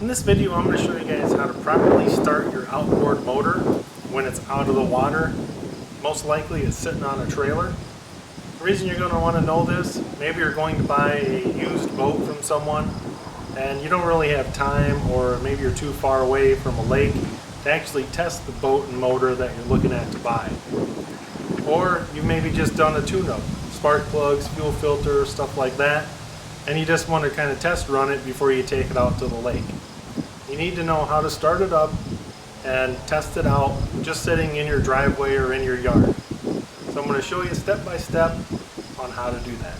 In this video, I'm going to show you guys how to properly start your outboard motor when it's out of the water. Most likely it's sitting on a trailer. The reason you're going to want to know this, maybe you're going to buy a used boat from someone and you don't really have time, or maybe you're too far away from a lake to actually test the boat and motor that you're looking at to buy. Or you maybe just done a tune-up, spark plugs, fuel filter, stuff like that, and you just want to kind of test run it before you take it out to the lake. You need to know how to start it up and test it out just sitting in your driveway or in your yard. So I'm going to show you step by step on how to do that.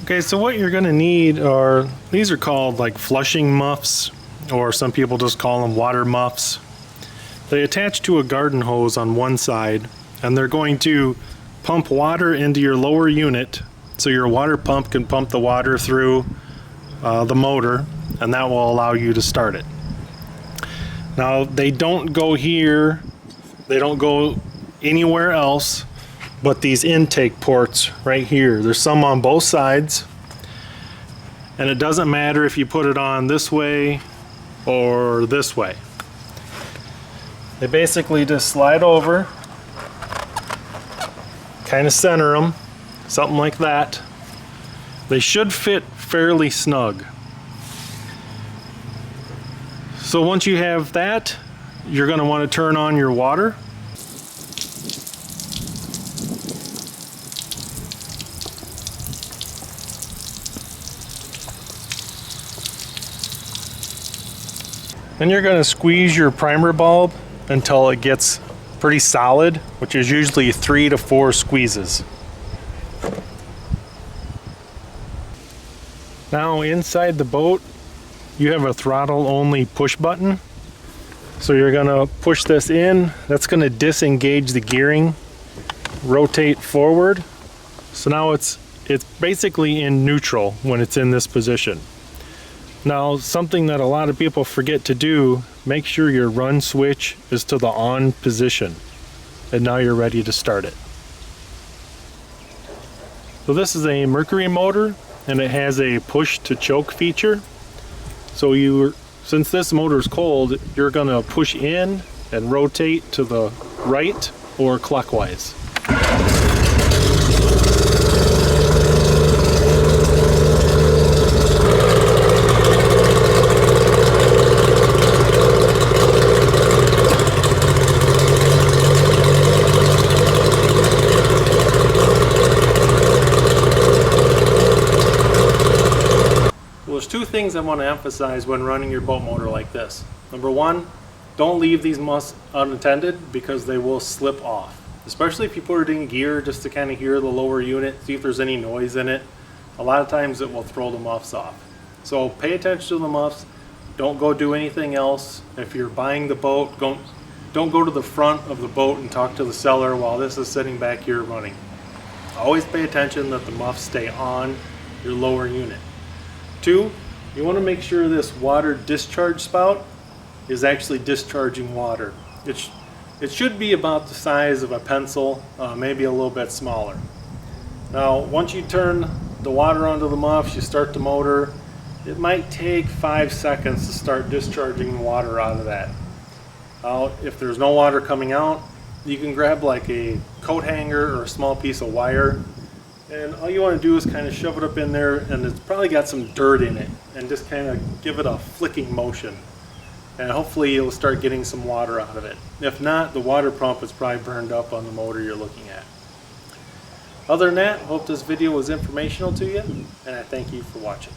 Okay, so what you're going to need are, these are called like flushing muffs, or some people just call them water muffs. They attach to a garden hose on one side, and they're going to pump water into your lower unit so your water pump can pump the water through the motor, and that will allow you to start it. Now they don't go here, they don't go anywhere else but these intake ports right here. There's some on both sides, and it doesn't matter if you put it on this way or this way. They basically just slide over, kind of center them, something like that. They should fit fairly snug. So once you have that, you're going to want to turn on your water. Then you're going to squeeze your primer bulb until it gets pretty solid, which is usually 3 to 4 squeezes. Now inside the boat, you have a throttle only push button. So you're going to push this in. That's going to disengage the gearing, rotate forward. So now it's basically in neutral when it's in this position. Now, something that a lot of people forget to do, make sure your run switch is to the on position. And now you're ready to start it. So this is a Mercury motor, and it has a push to choke feature. So since this motor is cold, you're going to push in and rotate to the right or clockwise. There's two things I want to emphasize when running your boat motor like this. Number one, don't leave these muffs unattended because they will slip off. Especially if you put it in gear just to kind of hear the lower unit, see if there's any noise in it. A lot of times it will throw the muffs off. So pay attention to the muffs. Don't go do anything else. If you're buying the boat, don't go to the front of the boat and talk to the seller while this is sitting back here running. Always pay attention that the muffs stay on your lower unit. 2, you want to make sure this water discharge spout is actually discharging water. It should be about the size of a pencil, maybe a little bit smaller. Now, once you turn the water onto the muffs, you start the motor, it might take 5 seconds to start discharging water out of that. Now, if there's no water coming out, you can grab like a coat hanger or a small piece of wire, and all you want to do is kind of shove it up in there, and it's probably got some dirt in it, and just kind of give it a flicking motion. And hopefully you'll start getting some water out of it. If not, the water pump is probably burned up on the motor you're looking at. Other than that, I hope this video was informational to you, and I thank you for watching.